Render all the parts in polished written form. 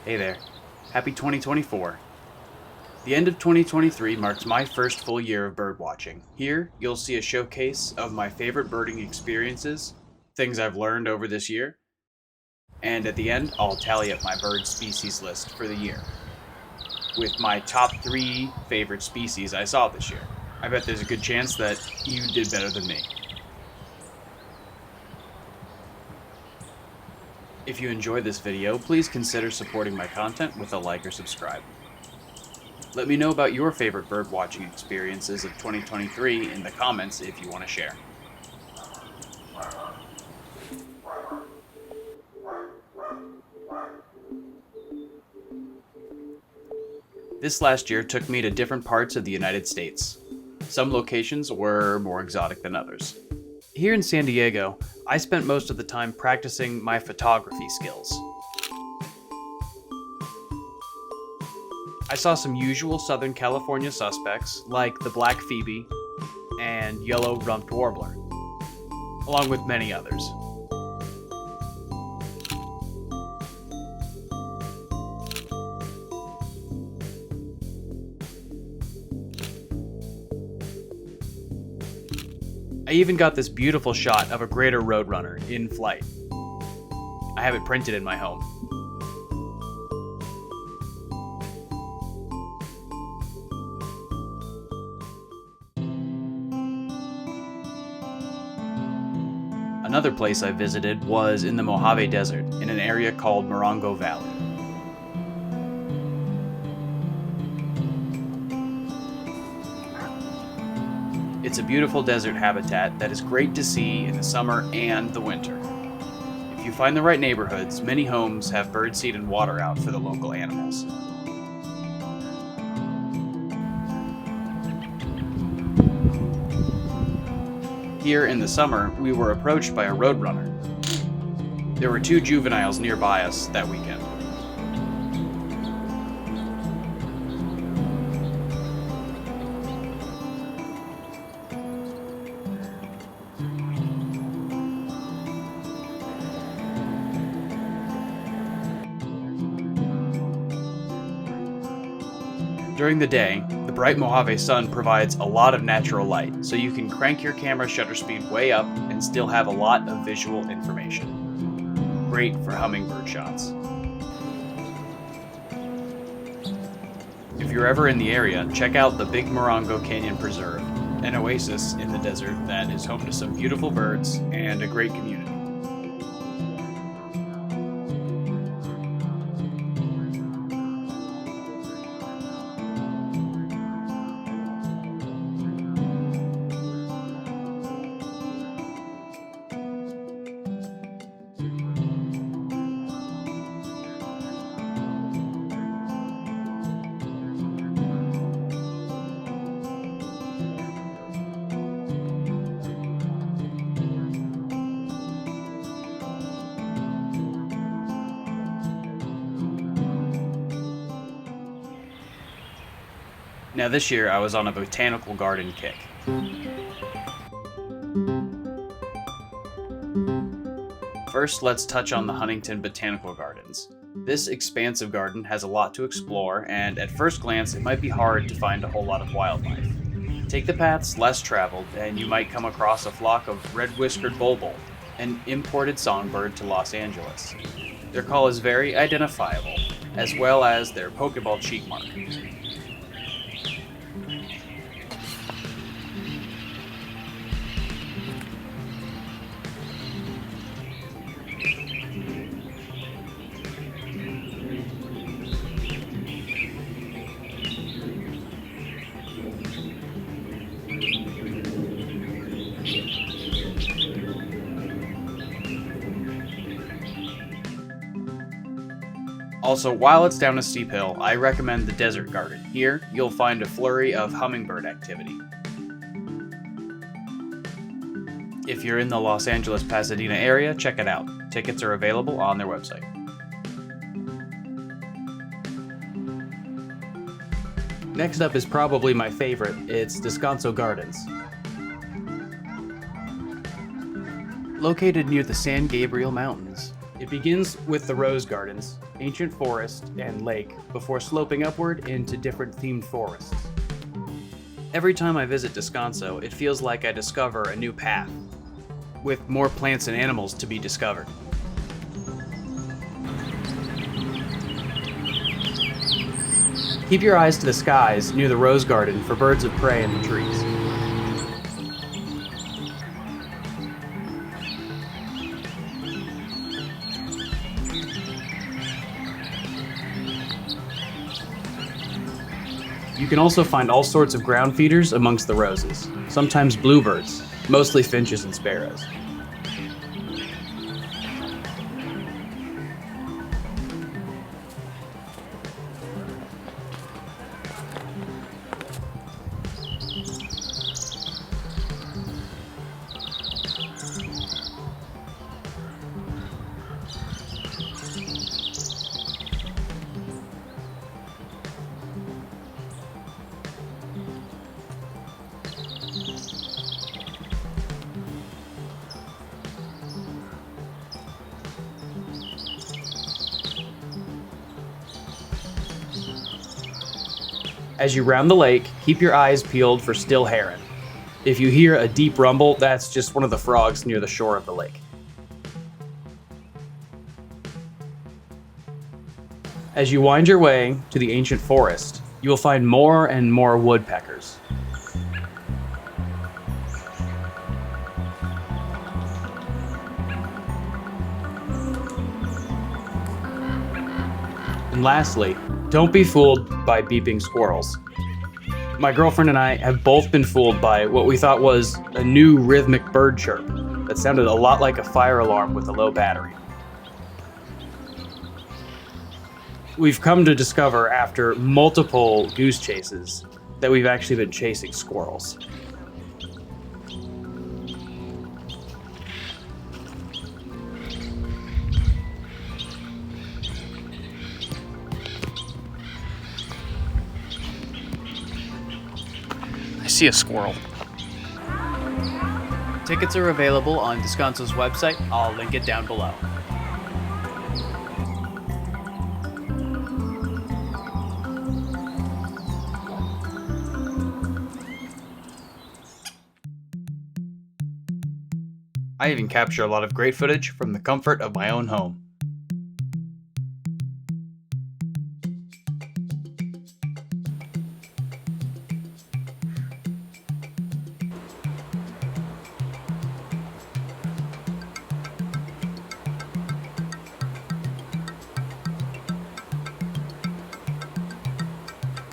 Hey there. Happy 2024. The end of 2023 marks my first full year of bird watching. Here, you'll see a showcase of my favorite birding experiences, things I've learned over this year, and at the end, I'll tally up my bird species list for the year, with my top 3 favorite species I saw this year. I bet there's a good chance that you did better than me. If you enjoyed this video, please consider supporting my content with a like or subscribe. Let me know about your favorite bird watching experiences of 2023 in the comments if you want to share. This last year took me to different parts of the United States. Some locations were more exotic than others. Here in San Diego, I spent most of the time practicing my photography skills. I saw some usual Southern California suspects like the black phoebe and yellow-rumped warbler, along with many others. I even got this beautiful shot of a greater roadrunner in flight. I have it printed in my home. Another place I visited was in the Mojave Desert, in an area called Marino Valley. It's a beautiful desert habitat that is great to see in the summer and the winter. If you find the right neighborhoods, many homes have birdseed and water out for the local animals. Here in the summer, we were approached by a roadrunner. There were 2 juveniles nearby us that weekend. During the day, the bright Mojave sun provides a lot of natural light, so you can crank your camera shutter speed way up and still have a lot of visual information. Great for hummingbird shots. If you're ever in the area, check out the Big Morongo Canyon Preserve, an oasis in the desert that is home to some beautiful birds and a great community. Now this year I was on a botanical garden kick. First, let's touch on the Huntington Botanical Gardens. This expansive garden has a lot to explore, and at first glance it might be hard to find a whole lot of wildlife. Take the paths less traveled, and you might come across a flock of red-whiskered bulbul, an imported songbird to Los Angeles. Their call is very identifiable, as well as their Pokeball cheek mark. Also, while it's down a steep hill, I recommend the Desert Garden. Here, you'll find a flurry of hummingbird activity. If you're in the Los Angeles, Pasadena area, check it out. Tickets are available on their website. Next up is probably my favorite. It's Descanso Gardens. Located near the San Gabriel Mountains, It begins with the Rose Gardens, ancient forest and lake, before sloping upward into different themed forests. Every time I visit Descanso, it feels like I discover a new path, with more plants and animals to be discovered. Keep your eyes to the skies near the Rose Garden for birds of prey in the trees. You can also find all sorts of ground feeders amongst the roses, sometimes bluebirds, mostly finches and sparrows. As you round the lake, keep your eyes peeled for still heron. If you hear a deep rumble, that's just one of the frogs near the shore of the lake. As you wind your way to the ancient forest, you will find more and more woodpeckers. And lastly, don't be fooled by beeping squirrels. My girlfriend and I have both been fooled by what we thought was a new rhythmic bird chirp that sounded a lot like a fire alarm with a low battery. We've come to discover after multiple goose chases that we've actually been chasing squirrels. I see a squirrel. Tickets are available on Descanso's website. I'll link it down below. I even capture a lot of great footage from the comfort of my own home.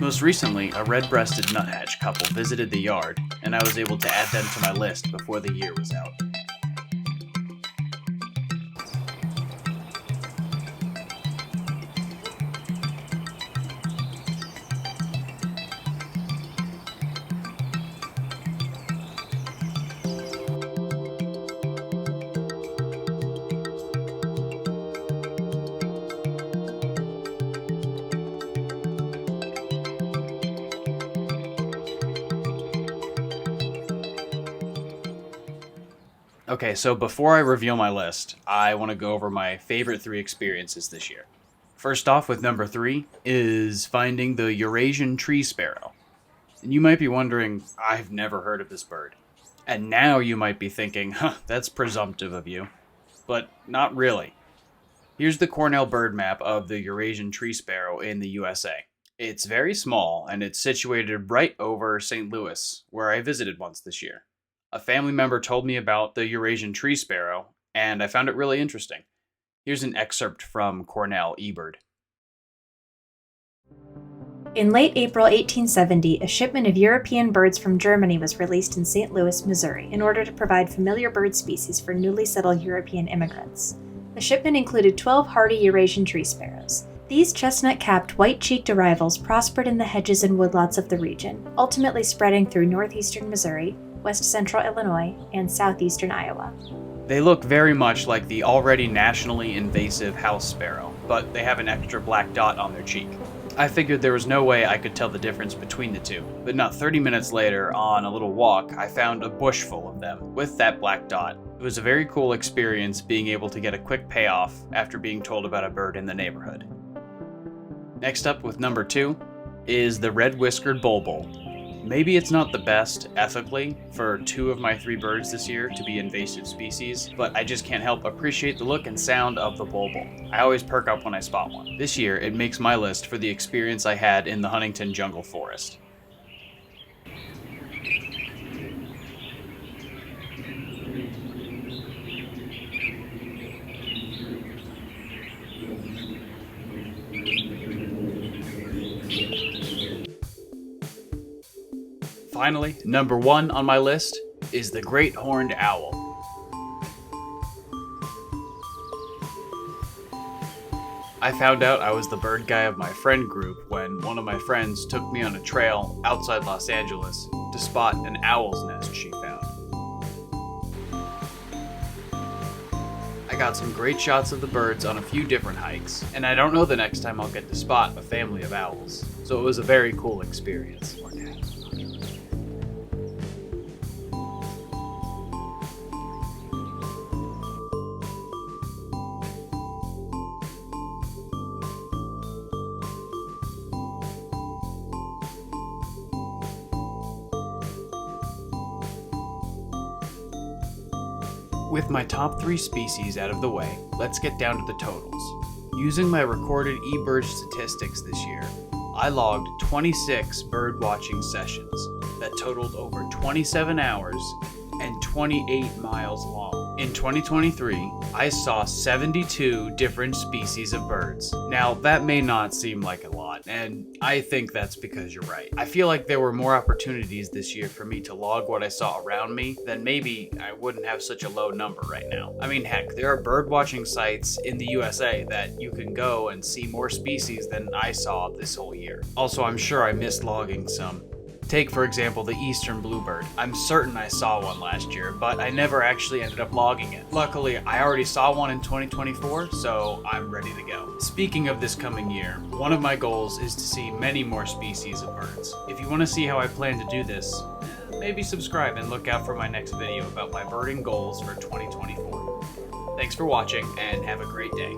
Most recently, a Redbreasted Nuthatch couple visited the yard, and I was able to add them to my list before the year was out. Okay, so before I reveal my list, I want to go over my favorite 3 experiences this year. First off, with number 3 is finding the Eurasian tree sparrow. And you might be wondering, I've never heard of this bird. And now you might be thinking, that's presumptive of you. But not really. Here's the Cornell bird map of the Eurasian tree sparrow in the USA. It's very small, and it's situated right over St. Louis, where I visited once this year. A family member told me about the Eurasian tree sparrow, and I found it really interesting. Here's an excerpt from Cornell eBird. In late April 1870, a shipment of European birds from Germany was released in St. Louis, Missouri, in order to provide familiar bird species for newly settled European immigrants. The shipment included 12 hardy Eurasian tree sparrows. These chestnut-capped, white-cheeked arrivals prospered in the hedges and woodlots of the region, ultimately spreading through northeastern Missouri, west-central Illinois, and southeastern Iowa. They look very much like the already nationally invasive house sparrow, but they have an extra black dot on their cheek. I figured there was no way I could tell the difference between the two, but not 30 minutes later, on a little walk, I found a bush full of them, with that black dot. It was a very cool experience being able to get a quick payoff after being told about a bird in the neighborhood. Next up with number 2 is the red-whiskered bulbul. Maybe it's not the best, ethically, for 2 of my 3 birds this year to be invasive species, but I just can't help appreciate the look and sound of the bulbul. I always perk up when I spot one. This year, it makes my list for the experience I had in the Huntington jungle forest. Finally, number 1 on my list is the great horned owl. I found out I was the bird guy of my friend group when one of my friends took me on a trail outside Los Angeles to spot an owl's nest she found. I got some great shots of the birds on a few different hikes, and I don't know the next time I'll get to spot a family of owls, so it was a very cool experience. With my top 3 species out of the way, let's get down to the totals. Using my recorded eBird statistics this year, I logged 26 bird watching sessions that totaled over 27 hours and 28 miles long. In 2023, I saw 72 different species of birds. Now, that may not seem like a lot, and I think that's because you're right. I feel like there were more opportunities this year for me to log what I saw around me, then maybe I wouldn't have such a low number right now. I mean, heck, there are bird watching sites in the USA that you can go and see more species than I saw this whole year. Also, I'm sure I missed logging some. Take, for example, the eastern bluebird. I'm certain I saw one last year, but I never actually ended up logging it. Luckily, I already saw one in 2024, so I'm ready to go. Speaking of this coming year, one of my goals is to see many more species of birds. If you want to see how I plan to do this, maybe subscribe and look out for my next video about my birding goals for 2024. Thanks for watching, and have a great day.